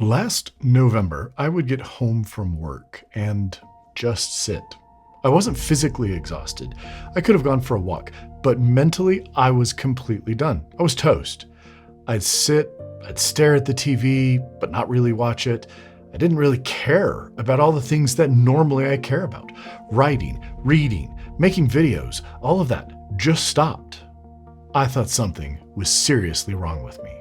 Last November, I would get home from work and just sit. I wasn't physically exhausted. I could have gone for a walk, but mentally, I was completely done. I was toast. I'd sit, I'd stare at the TV, but not really watch it. I didn't really care about all the things that normally I care about. Writing, reading, making videos, all of that just stopped. I thought something was seriously wrong with me.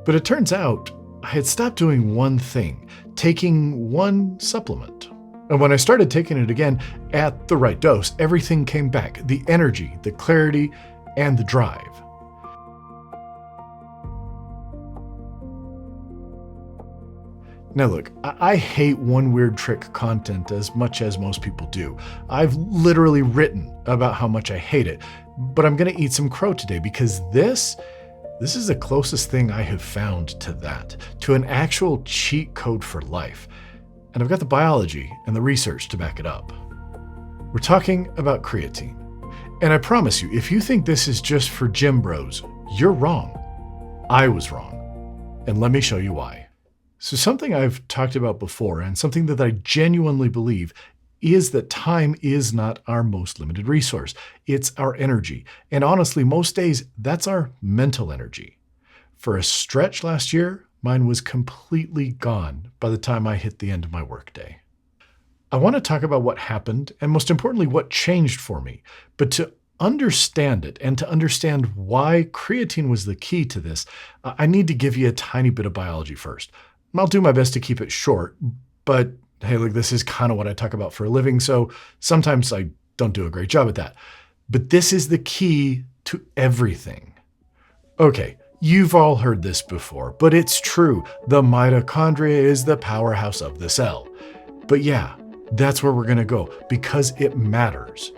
But it turns out I had stopped doing one thing, taking one supplement. And when I started taking it again at the right dose, everything came back. The energy, the clarity, and the drive. Now look, I hate one weird trick content as much as most people do. I've literally written about how much I hate it, but I'm gonna eat some crow today because this is the closest thing I have found to that, to an actual cheat code for life. And I've got the biology and the research to back it up. We're talking about creatine. And I promise you, if you think this is just for gym bros, you're wrong. I was wrong. And let me show you why. So something I've talked about before, and something that I genuinely believe, is that time is not our most limited resource. It's our energy. And honestly, most days, that's our mental energy. For a stretch last year, mine was completely gone by the time I hit the end of my workday. I want to talk about what happened, and most importantly, what changed for me. But to understand it and to understand why creatine was the key to this, I need to give you a tiny bit of biology first. I'll do my best to keep it short, but hey, look, this is kind of what I talk about for a living, so sometimes I don't do a great job at that. But this is the key to everything. Okay, you've all heard this before, but it's true. The mitochondria is the powerhouse of the cell. But yeah, that's where we're going to go because it matters.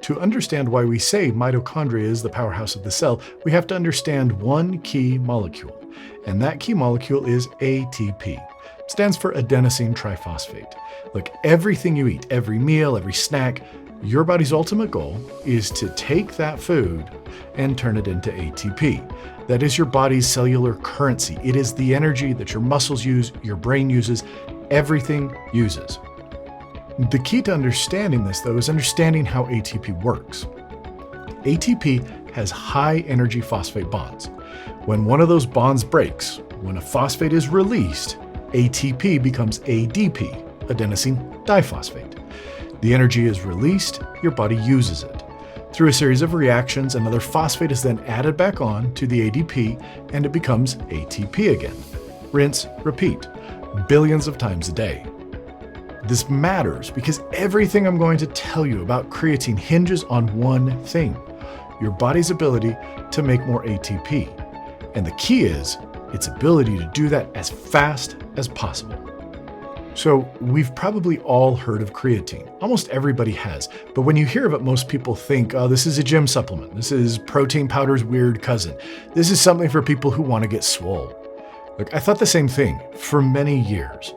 To understand why we say mitochondria is the powerhouse of the cell, we have to understand one key molecule. And that key molecule is ATP. It stands for adenosine triphosphate. Look, everything you eat, every meal, every snack, your body's ultimate goal is to take that food and turn it into ATP. That is your body's cellular currency. It is the energy that your muscles use, your brain uses, everything uses. The key to understanding this, though, is understanding how ATP works. ATP has high energy phosphate bonds. When one of those bonds breaks, when a phosphate is released, ATP becomes ADP, adenosine diphosphate. The energy is released, your body uses it. Through a series of reactions, another phosphate is then added back on to the ADP and it becomes ATP again. Rinse, repeat, billions of times a day. This matters because everything I'm going to tell you about creatine hinges on one thing, your body's ability to make more ATP. And the key is its ability to do that as fast as possible. So we've probably all heard of creatine. Almost everybody has. But when you hear of it, most people think, oh, this is a gym supplement. This is protein powder's weird cousin. This is something for people who want to get swole. Look, I thought the same thing for many years.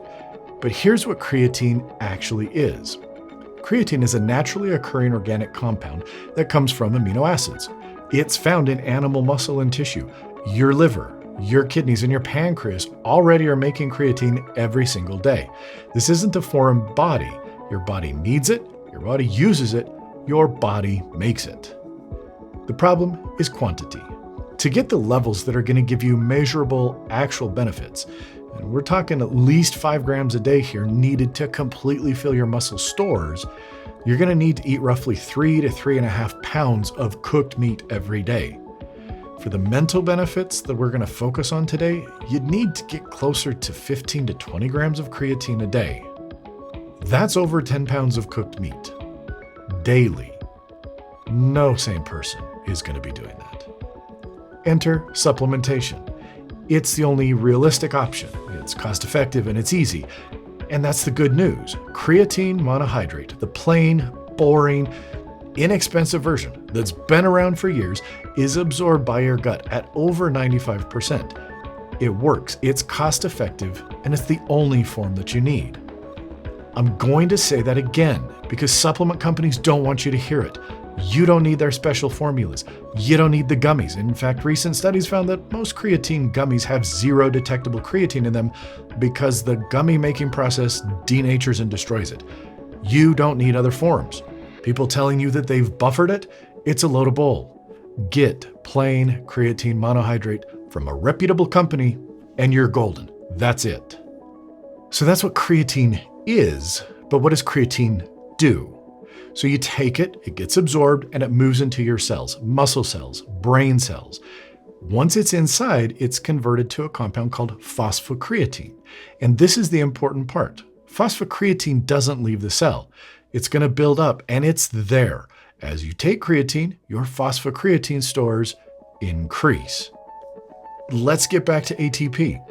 But here's what creatine actually is. Creatine is a naturally occurring organic compound that comes from amino acids. It's found in animal muscle and tissue. Your liver, your kidneys, and your pancreas already are making creatine every single day. This isn't a foreign body. Your body needs it, your body uses it, your body makes it. The problem is quantity. To get the levels that are going to give you measurable, actual benefits, and we're talking at least 5 grams a day here needed to completely fill your muscle stores, you're going to need to eat roughly 3 to 3.5 pounds of cooked meat every day. For the mental benefits that we're going to focus on today, you'd need to get closer to 15 to 20 grams of creatine a day. That's over 10 pounds of cooked meat daily. No sane person is going to be doing that. Enter supplementation. It's the only realistic option. It's cost effective and it's easy. And that's the good news. Creatine monohydrate, the plain, boring, inexpensive version that's been around for years, is absorbed by your gut at over 95%. It works, it's cost effective, and it's the only form that you need. I'm going to say that again because supplement companies don't want you to hear it. You don't need their special formulas. You don't need the gummies. In fact, recent studies found that most creatine gummies have zero detectable creatine in them because the gummy making process denatures and destroys it. You don't need other forms. People telling you that they've buffered it, it's a load of bull. Get plain creatine monohydrate from a reputable company and you're golden. That's it. So that's what creatine is, but what does creatine do? So you take it, it gets absorbed, and it moves into your cells, muscle cells, brain cells. Once it's inside, it's converted to a compound called phosphocreatine. And this is the important part. Phosphocreatine doesn't leave the cell. It's going to build up, and it's there. As you take creatine, your phosphocreatine stores increase. Let's get back to ATP.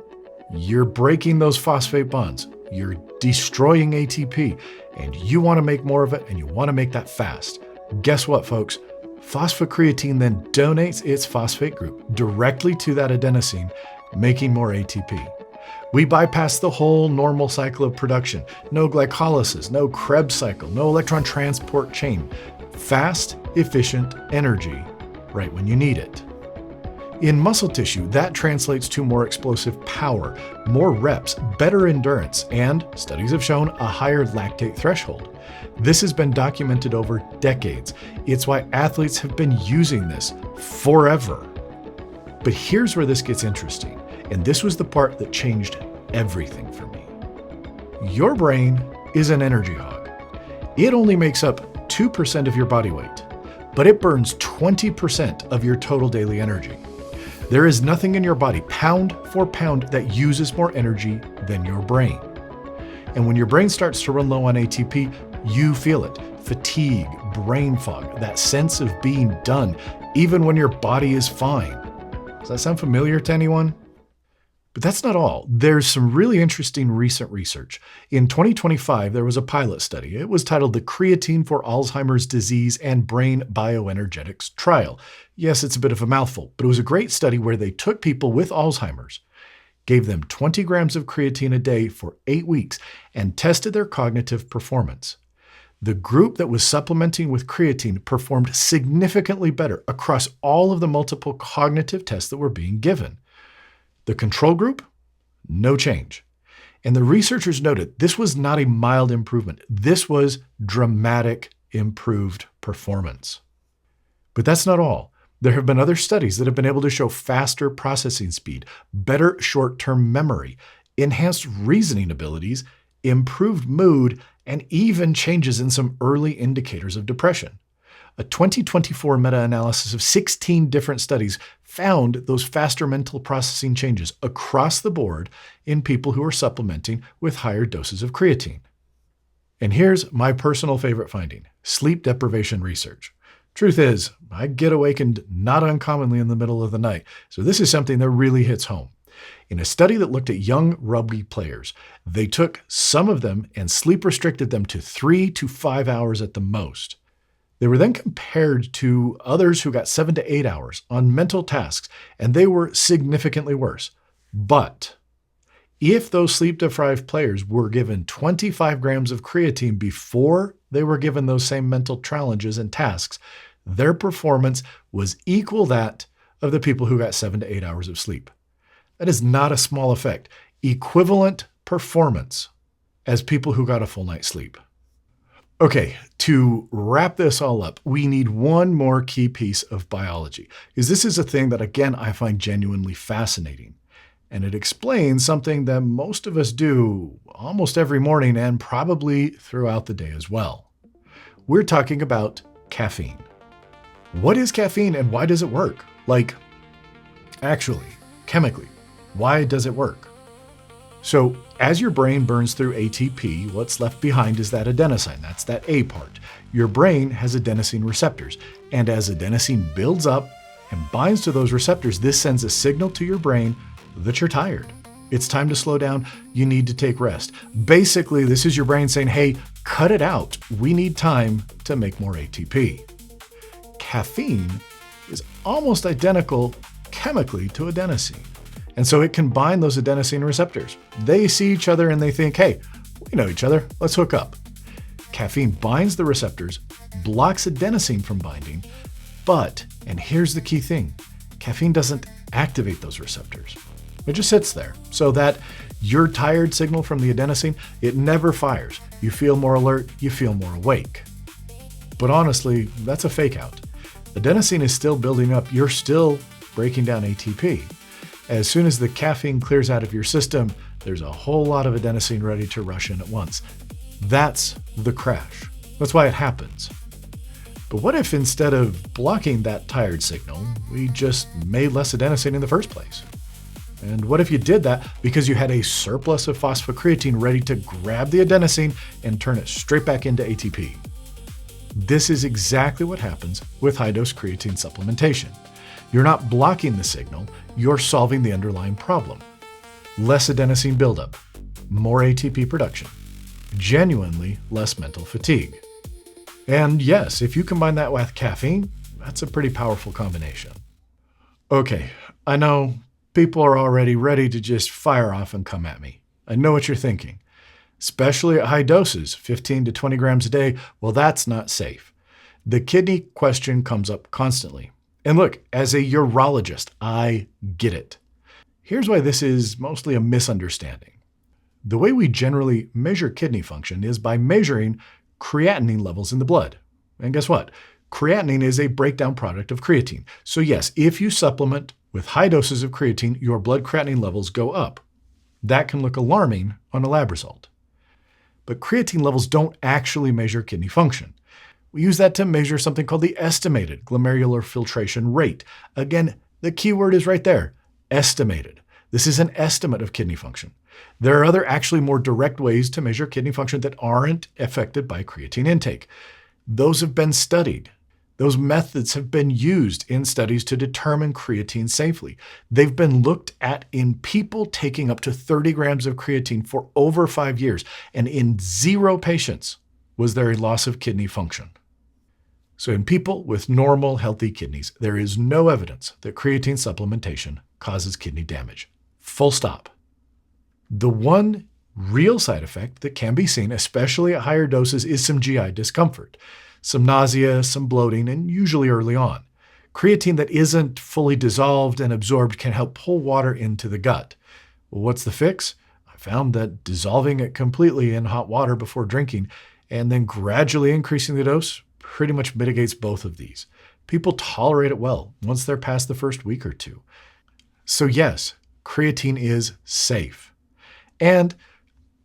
You're breaking those phosphate bonds. You're destroying ATP, and you want to make more of it, and you want to make that fast. Guess what, folks? Phosphocreatine then donates its phosphate group directly to that adenosine, making more ATP. We bypass the whole normal cycle of production. No glycolysis, no Krebs cycle, no electron transport chain. Fast, efficient energy right when you need it. In muscle tissue, that translates to more explosive power, more reps, better endurance, and studies have shown a higher lactate threshold. This has been documented over decades. It's why athletes have been using this forever. But here's where this gets interesting, and this was the part that changed everything for me. Your brain is an energy hog. It only makes up 2% of your body weight, but it burns 20% of your total daily energy. There is nothing in your body, pound for pound, that uses more energy than your brain. And when your brain starts to run low on ATP, you feel it. Fatigue, brain fog, that sense of being done, even when your body is fine. Does that sound familiar to anyone? But that's not all. There's some really interesting recent research. In 2025, there was a pilot study. It was titled the Creatine for Alzheimer's Disease and Brain Bioenergetics Trial. Yes, it's a bit of a mouthful, but it was a great study where they took people with Alzheimer's, gave them 20 grams of creatine a day for 8 weeks, and tested their cognitive performance. The group that was supplementing with creatine performed significantly better across all of the multiple cognitive tests that were being given. The control group, no change. And the researchers noted this was not a mild improvement. This was dramatic improved performance. But that's not all. There have been other studies that have been able to show faster processing speed, better short-term memory, enhanced reasoning abilities, improved mood, and even changes in some early indicators of depression. A 2024 meta-analysis of 16 different studies found those faster mental processing changes across the board in people who are supplementing with higher doses of creatine. And here's my personal favorite finding: sleep deprivation research. Truth is, I get awakened not uncommonly in the middle of the night, so this is something that really hits home. In a study that looked at young rugby players, they took some of them and sleep restricted them to 3 to 5 hours at the most. They were then compared to others who got 7 to 8 hours on mental tasks, and they were significantly worse. But if those sleep-deprived players were given 25 grams of creatine before they were given those same mental challenges and tasks, their performance was equal that of the people who got 7 to 8 hours of sleep. That is not a small effect. Equivalent performance as people who got a full night's sleep. Okay, to wrap this all up, we need one more key piece of biology, because this is a thing that, again, I find genuinely fascinating. And it explains something that most of us do almost every morning and probably throughout the day as well. We're talking about caffeine. What is caffeine and why does it work? Actually, chemically, why does it work? So as your brain burns through ATP, what's left behind is that adenosine. That's that A part. Your brain has adenosine receptors. And as adenosine builds up and binds to those receptors, this sends a signal to your brain that you're tired. It's time to slow down. You need to take rest. Basically, this is your brain saying, hey, cut it out. We need time to make more ATP. Caffeine is almost identical chemically to adenosine. And so it can bind those adenosine receptors. They see each other and they think, hey, we know each other, let's hook up. Caffeine binds the receptors, blocks adenosine from binding, but, and here's the key thing, caffeine doesn't activate those receptors. It just sits there, so that your tired signal from the adenosine, it never fires. You feel more alert, you feel more awake. But honestly, that's a fake out. Adenosine is still building up, you're still breaking down ATP. As soon as the caffeine clears out of your system, there's a whole lot of adenosine ready to rush in at once. That's the crash. That's why it happens. But what if instead of blocking that tired signal, we just made less adenosine in the first place? And what if you did that because you had a surplus of phosphocreatine ready to grab the adenosine and turn it straight back into ATP? This is exactly what happens with high-dose creatine supplementation. You're not blocking the signal, you're solving the underlying problem. Less adenosine buildup, more ATP production, genuinely less mental fatigue. And yes, if you combine that with caffeine, that's a pretty powerful combination. Okay, I know people are already ready to just fire off and come at me. I know what you're thinking. Especially at high doses, 15 to 20 grams a day, well, that's not safe. The kidney question comes up constantly. And look, as a urologist, I get it. Here's why this is mostly a misunderstanding. The way we generally measure kidney function is by measuring creatinine levels in the blood. And guess what? Creatinine is a breakdown product of creatine. So yes, if you supplement with high doses of creatine, your blood creatinine levels go up. That can look alarming on a lab result. But creatine levels don't actually measure kidney function. We use that to measure something called the estimated glomerular filtration rate. Again, the key word is right there, estimated. This is an estimate of kidney function. There are other actually more direct ways to measure kidney function that aren't affected by creatine intake. Those have been studied. Those methods have been used in studies to determine creatine safely. They've been looked at in people taking up to 30 grams of creatine for over 5 years, and in 0 patients was there a loss of kidney function. So in people with normal, healthy kidneys, there is no evidence that creatine supplementation causes kidney damage. Full stop. The one real side effect that can be seen, especially at higher doses, is some GI discomfort. Some nausea, some bloating, and usually early on. Creatine that isn't fully dissolved and absorbed can help pull water into the gut. Well, what's the fix? I found that dissolving it completely in hot water before drinking and then gradually increasing the dose pretty much mitigates both of these. People tolerate it well once they're past the first week or two. So yes, creatine is safe. And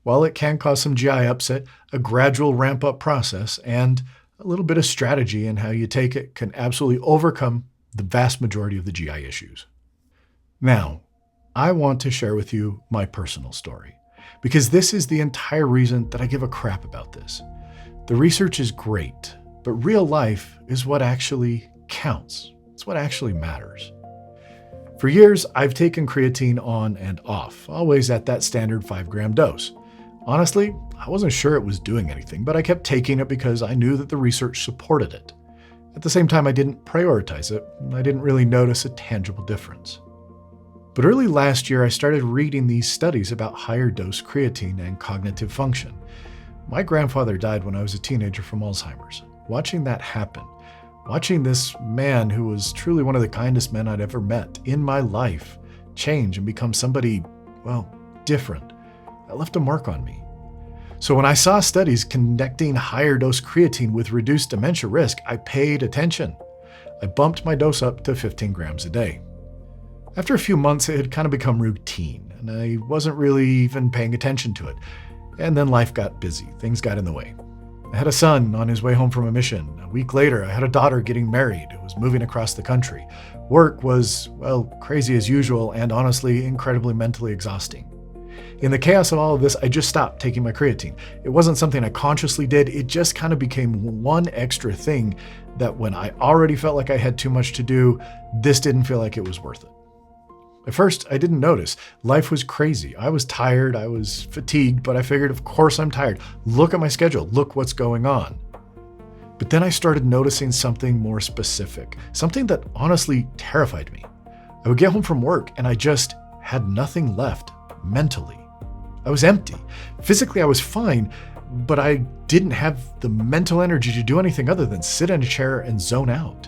while it can cause some GI upset, a gradual ramp-up process and a little bit of strategy in how you take it can absolutely overcome the vast majority of the GI issues. Now, I want to share with you my personal story, because this is the entire reason that I give a crap about this. The research is great, but real life is what actually counts. It's what actually matters. For years, I've taken creatine on and off, always at that standard 5-gram dose. Honestly, I wasn't sure it was doing anything, but I kept taking it because I knew that the research supported it. At the same time, I didn't prioritize it, and I didn't really notice a tangible difference. But early last year, I started reading these studies about higher dose creatine and cognitive function. My grandfather died when I was a teenager from Alzheimer's. Watching that happen, watching this man who was truly one of the kindest men I'd ever met in my life change and become somebody, well, different, that left a mark on me. So when I saw studies connecting higher dose creatine with reduced dementia risk, I paid attention. I bumped my dose up to 15 grams a day. After a few months, it had kind of become routine, and I wasn't really even paying attention to it. And then life got busy. Things got in the way. I had a son on his way home from a mission. A week later, I had a daughter getting married who was moving across the country. Work was, well, crazy as usual and honestly incredibly mentally exhausting. In the chaos of all of this, I just stopped taking my creatine. It wasn't something I consciously did. It just kind of became one extra thing that when I already felt like I had too much to do, this didn't feel like it was worth it. At first, I didn't notice. Life was crazy. I was tired, I was fatigued, but I figured, of course I'm tired. Look at my schedule, look what's going on. But then I started noticing something more specific, something that honestly terrified me. I would get home from work and I just had nothing left mentally. I was empty. Physically, I was fine, but I didn't have the mental energy to do anything other than sit in a chair and zone out.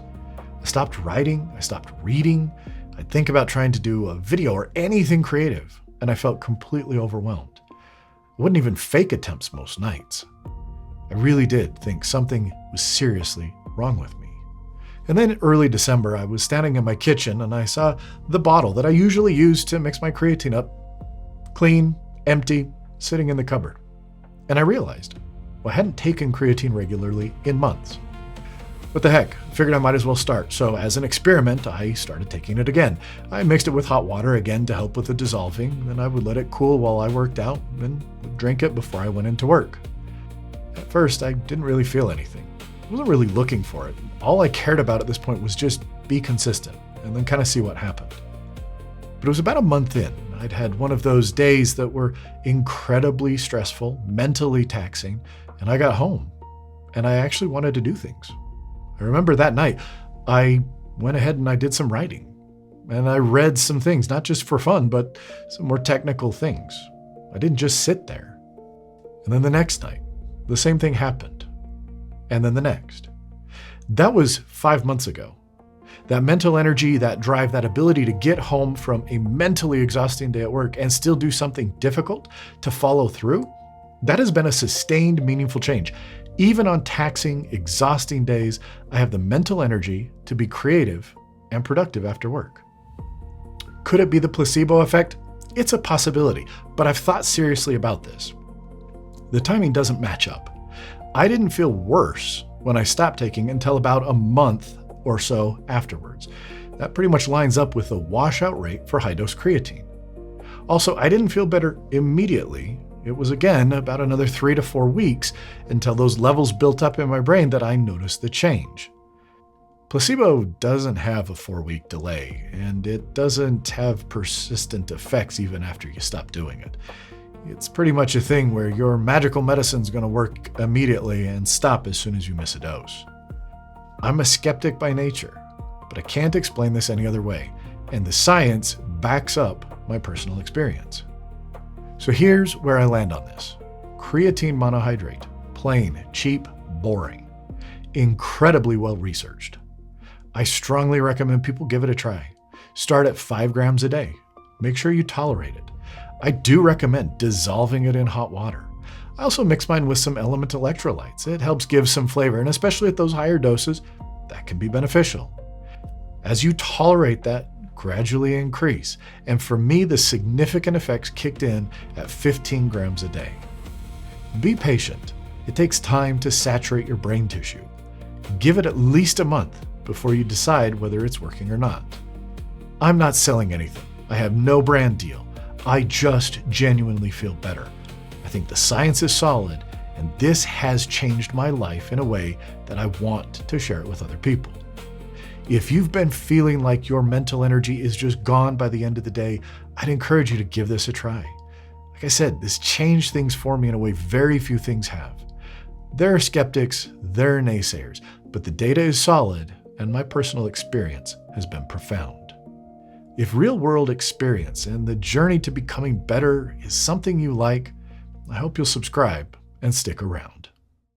I stopped writing, I stopped reading. I'd think about trying to do a video or anything creative, and I felt completely overwhelmed. I wouldn't even fake attempts most nights. I really did think something was seriously wrong with me. And then in early December, I was standing in my kitchen and I saw the bottle that I usually use to mix my creatine up, clean, empty, sitting in the cupboard. And I realized, I hadn't taken creatine regularly in months. What the heck, I figured I might as well start. So as an experiment, I started taking it again. I mixed it with hot water again to help with the dissolving, then I would let it cool while I worked out, and would drink it before I went into work. At first, I didn't really feel anything. I wasn't really looking for it. All I cared about at this point was just be consistent and then kind of see what happened. But it was about a month in. I'd had one of those days that were incredibly stressful, mentally taxing, and I got home and I actually wanted to do things. I remember that night, I went ahead and I did some writing and I read some things, not just for fun, but some more technical things. I didn't just sit there. And then the next night, the same thing happened. And then the next. That was 5 months ago. That mental energy, that drive, that ability to get home from a mentally exhausting day at work and still do something difficult to follow through, that has been a sustained, meaningful change. Even on taxing, exhausting days, I have the mental energy to be creative and productive after work. Could it be the placebo effect? It's a possibility, but I've thought seriously about this. The timing doesn't match up. I didn't feel worse when I stopped taking until about a month or so afterwards. That pretty much lines up with the washout rate for high-dose creatine. Also, I didn't feel better immediately. It was again about another 3 to 4 weeks until those levels built up in my brain that I noticed the change. Placebo doesn't have a 4-week delay, and it doesn't have persistent effects even after you stop doing it. It's pretty much a thing where your magical medicine's going to work immediately and stop as soon as you miss a dose. I'm a skeptic by nature, but I can't explain this any other way, and the science backs up my personal experience. So here's where I land on this. Creatine monohydrate, plain, cheap, boring, incredibly well researched. I strongly recommend people give it a try. Start at 5 grams a day. Make sure you tolerate it. I do recommend dissolving it in hot water. I also mix mine with some element electrolytes. It helps give some flavor, and especially at those higher doses, that can be beneficial. As you tolerate that, gradually increase. And for me, the significant effects kicked in at 15 grams a day. Be patient. It takes time to saturate your brain tissue. Give it at least a month before you decide whether it's working or not. I'm not selling anything. I have no brand deal. I just genuinely feel better. I think the science is solid, and this has changed my life in a way that I want to share it with other people. If you've been feeling like your mental energy is just gone by the end of the day, I'd encourage you to give this a try. Like I said, this changed things for me in a way very few things have. There are skeptics, there are naysayers, but the data is solid, and my personal experience has been profound. If real-world experience and the journey to becoming better is something you like, I hope you'll subscribe and stick around.